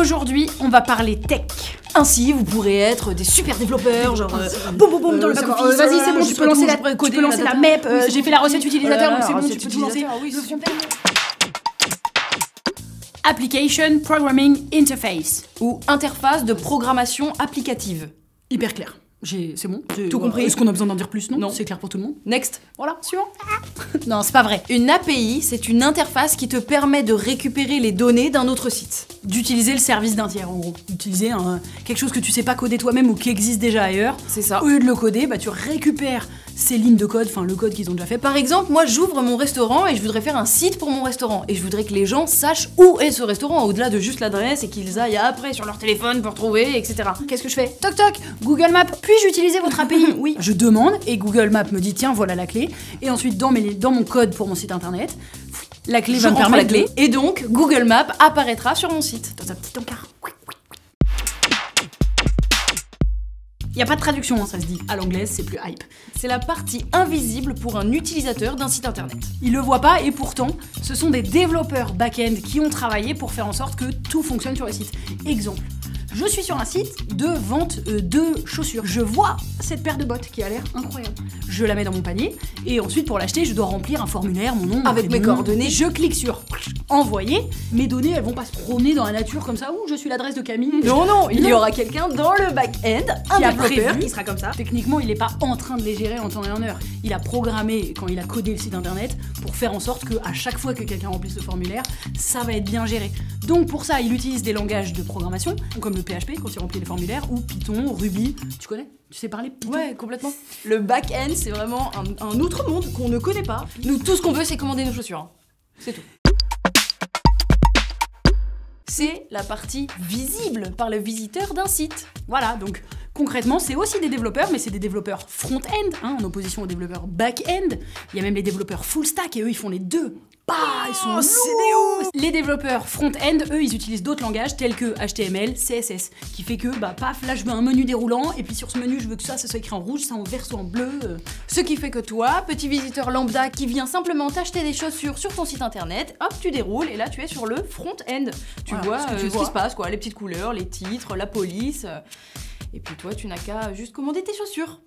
Aujourd'hui, on va parler tech. Ainsi, vous pourrez être des super développeurs, genre boum boum boum dans le back-office. Vas-y, c'est bon, tu peux lancer la map. J'ai fait la recette utilisateur, donc c'est bon, tu peux tout lancer. Application Programming Interface, ou interface de programmation applicative. Hyper clair. C'est bon, tout compris. Est-ce qu'on a besoin d'en dire plus? Non, c'est clair pour tout le monde. Next. Voilà, suivant. Non, c'est pas vrai. Une API, c'est une interface qui te permet de récupérer les données d'un autre site. D'utiliser le service d'un tiers, en gros. D'utiliser quelque chose que tu sais pas coder toi-même ou qui existe déjà ailleurs. C'est ça. Au lieu de le coder, bah tu récupères ces lignes de code, enfin le code qu'ils ont déjà fait. Par exemple, moi j'ouvre mon restaurant et je voudrais faire un site pour mon restaurant. Et je voudrais que les gens sachent où est ce restaurant, au-delà de juste l'adresse, et qu'ils aillent après sur leur téléphone pour trouver, etc. Qu'est-ce que je fais? Toc toc, Google Maps, puis-je utiliser votre API? Oui. Je demande et Google Maps me dit tiens, voilà la clé. Et ensuite dans mon code pour mon site internet, la clé va me permettre la clé. Et donc Google Maps apparaîtra sur mon site. Dans un petit encart. Il n'y a pas de traduction, ça se dit. À l'anglaise, c'est plus hype. C'est la partie invisible pour un utilisateur d'un site internet. Il le voit pas et pourtant, ce sont des développeurs back-end qui ont travaillé pour faire en sorte que tout fonctionne sur le site. Exemple. Je suis sur un site de vente de chaussures. Je vois cette paire de bottes qui a l'air incroyable. Je la mets dans mon panier et ensuite pour l'acheter, je dois remplir un formulaire, mon nom, avec mes coordonnées. Je clique sur envoyer. Mes données, elles vont pas se promener dans la nature comme ça. Ouh, je suis l'adresse de Camille. Non, il y aura quelqu'un dans le back-end, un développeur qui sera comme ça. Techniquement, il est pas en train de les gérer en temps et en heure. Il a programmé quand il a codé le site internet pour faire en sorte que à chaque fois que quelqu'un remplisse le formulaire, ça va être bien géré. Donc pour ça, il utilise des langages de programmation comme le PHP quand il remplit les formulaires, ou Python, Ruby. Tu connais? Tu sais parler Python? Ouais, complètement. Le back-end, c'est vraiment un autre monde qu'on ne connaît pas. Nous, tout ce qu'on veut, c'est commander nos chaussures. C'est tout. C'est la partie visible par le visiteur d'un site. Voilà, donc concrètement, c'est aussi des développeurs, mais c'est des développeurs front-end, en opposition aux développeurs back-end. Il y a même les développeurs full-stack, et eux, ils font les deux. Ils sont lourds. Les développeurs front-end, eux, ils utilisent d'autres langages tels que HTML, CSS, qui fait que, paf, là, je veux un menu déroulant, et puis sur ce menu, je veux que ça soit écrit en rouge, ça en vert, soit en bleu. Ce qui fait que toi, petit visiteur lambda qui vient simplement t'acheter des chaussures sur ton site internet, hop, tu déroules, et là, tu es sur le front-end. Tu vois ce qui se passe, quoi, les petites couleurs, les titres, la police. Et puis toi, tu n'as qu'à juste commander tes chaussures.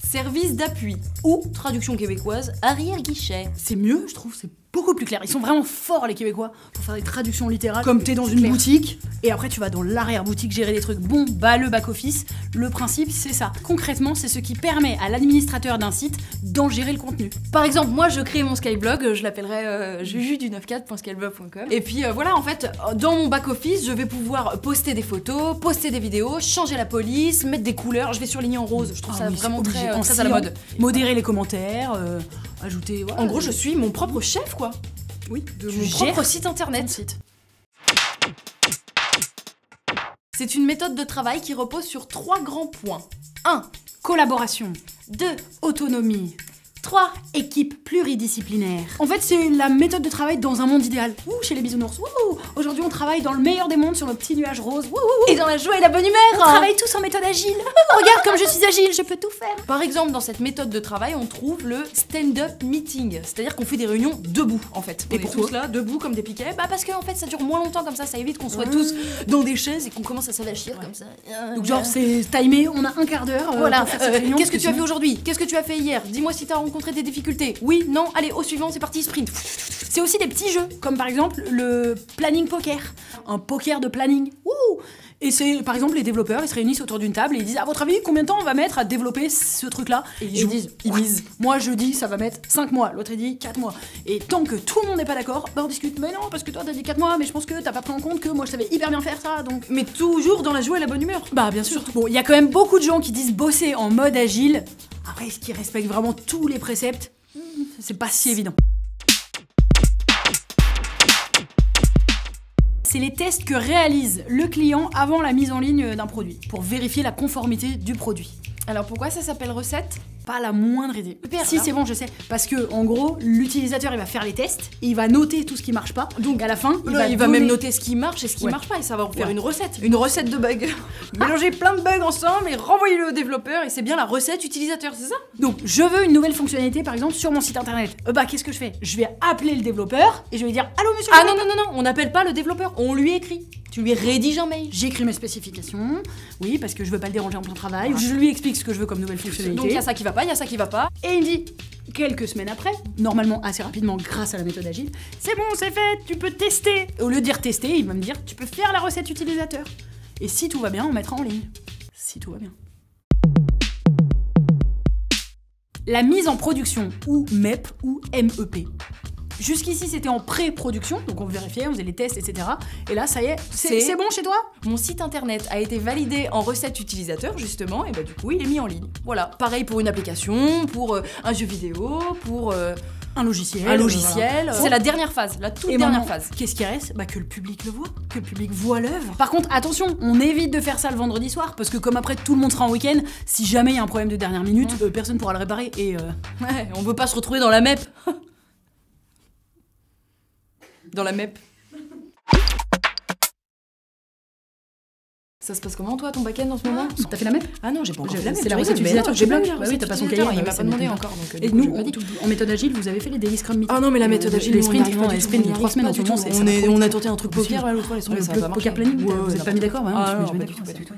Service d'appui, ou, traduction québécoise, arrière-guichet. C'est mieux, je trouve, c'est beaucoup plus clair. Ils sont vraiment forts, les Québécois, pour faire des traductions littérales. Comme t'es dans une boutique, et après tu vas dans l'arrière-boutique gérer des trucs. Bon, le back-office, le principe, c'est ça. Concrètement, c'est ce qui permet à l'administrateur d'un site d'en gérer le contenu. Par exemple, moi, je crée mon Skyblog, je l'appellerai juju-du94.skyblog.com. Et puis voilà, en fait, dans mon back-office, je vais pouvoir poster des photos, poster des vidéos, changer la police, mettre des couleurs. Je vais surligner en rose, je trouve ça vraiment très à la mode. Modérer les commentaires, ajouter... Voilà. En gros, je suis mon propre chef, quoi. Oui, de mon propre site internet. C'est une méthode de travail qui repose sur 3 grands points. 1. Collaboration. 2. Autonomie. 3. Équipe pluridisciplinaire. En fait, c'est la méthode de travail dans un monde idéal. Ouh, chez les bisounours. Ouh, aujourd'hui, on travaille dans le meilleur des mondes sur nos petits nuages roses. Ouh, et dans la joie et la bonne humeur. On travaille tous en méthode agile. Regarde comme je suis agile, je peux tout faire. Par exemple, dans cette méthode de travail, on trouve le stand-up meeting. C'est-à-dire qu'on fait des réunions debout, en fait. Et pour tous là, debout comme des piquets, parce que en fait, ça dure moins longtemps comme ça évite qu'on soit tous dans des chaises et qu'on commence à s'avachir comme ça. Donc genre, c'est timé, on a un quart d'heure. Voilà. Qu'est-ce que tu as fait aujourd'hui? Qu'est-ce que tu as fait hier? Dis-moi si t'as rencontré des difficultés. Oui, non, allez, au suivant, c'est parti, sprint. C'est aussi des petits jeux, comme par exemple le planning poker. Un poker de planning. Ouh! Et c'est, par exemple, les développeurs, ils se réunissent autour d'une table et ils disent, à votre avis, combien de temps on va mettre à développer ce truc-là? Et ils disent, moi je dis, ça va mettre 5 mois, l'autre il dit 4 mois. Et tant que tout le monde n'est pas d'accord, on discute. Mais non, parce que toi t'as dit 4 mois, mais je pense que t'as pas pris en compte que moi je savais hyper bien faire ça, donc... Mais toujours dans la joie et la bonne humeur. Bien sûr. Bon, il y a quand même beaucoup de gens qui disent bosser en mode agile. Après, est-ce qu'ils respectent vraiment tous les préceptes? C'est pas si évident. C'est les tests que réalise le client avant la mise en ligne d'un produit, pour vérifier la conformité du produit. Alors pourquoi ça s'appelle recette? Pas la moindre idée. Super, si là. c'est bon, je sais. Parce que en gros, l'utilisateur il va faire les tests, et il va noter tout ce qui marche pas. Donc à la fin, Il va va même donner- noter ce qui marche et ce qui Ouais. marche pas et ça va vous faire Ouais. une recette. Une recette de bugs. Mélanger plein de bugs ensemble et renvoyer-le au développeur et c'est bien la recette utilisateur, c'est ça? Donc je veux une nouvelle fonctionnalité par exemple sur mon site internet. Bah qu'est-ce que je fais? Je vais appeler le développeur et je vais lui dire allô monsieur. Ah non, non, non, non, on n'appelle pas le développeur, on lui écrit. Tu lui rédiges un mail. J'écris mes spécifications, oui, parce que je veux pas le déranger en plein travail. Je lui explique ce que je veux comme nouvelle fonctionnalité. Donc il y a ça qui va pas, il y a ça qui va pas. Et il me dit, quelques semaines après, normalement assez rapidement grâce à la méthode agile, c'est bon, c'est fait, tu peux tester. Au lieu de dire tester, il va me dire, tu peux faire la recette utilisateur. Et si tout va bien, on mettra en ligne. Si tout va bien. La mise en production, ou MEP, ou MEP. Jusqu'ici, c'était en pré-production, donc on vérifiait, on faisait les tests, etc. Et là, ça y est, c'est bon chez toi? Mon site internet a été validé en recette utilisateur justement et bah du coup il est mis en ligne. Voilà, pareil pour une application, pour un jeu vidéo, pour Un logiciel. voilà. C'est la dernière phase, la toute Et dernière maintenant, phase. qu'est-ce qui reste? Bah que le public le voit, que le public voit l'œuvre. Par contre, attention, on évite de faire ça le vendredi soir, parce que comme après tout le monde sera en week-end, si jamais il y a un problème de dernière minute, personne pourra le réparer et Ouais, on veut pas se retrouver dans la MEP. Dans la MEP. Ça se passe comment toi ton back-end en ce moment? T'as fait la MEP? Ah non, j'ai pas encore J'ai- fait la MEP. c'est la tu recette rigoles, utilisateur, mais j'ai non, bloqué. la Bah oui, recette t'as pas son utilisateur, cahier, il m'a ouais, pas demandé c'est encore donc Et du coup, nous, je l'ai pas dit. en méthode agile, vous avez fait les daily scrum meetings? Ah non mais la méthode agile, les nous, on y sprints, arrive pas les du sprints tout, de on y 3 semaines en arrive ce pas moment, du c'est tout. ça. On a tenté un truc Possible. poker là l'autre fois, laisse tomber, Le ça va pas poker marcher. planning, Ouais, vous êtes pas mis d'accord? Ah Je non, me mets pas d'accord. du tout.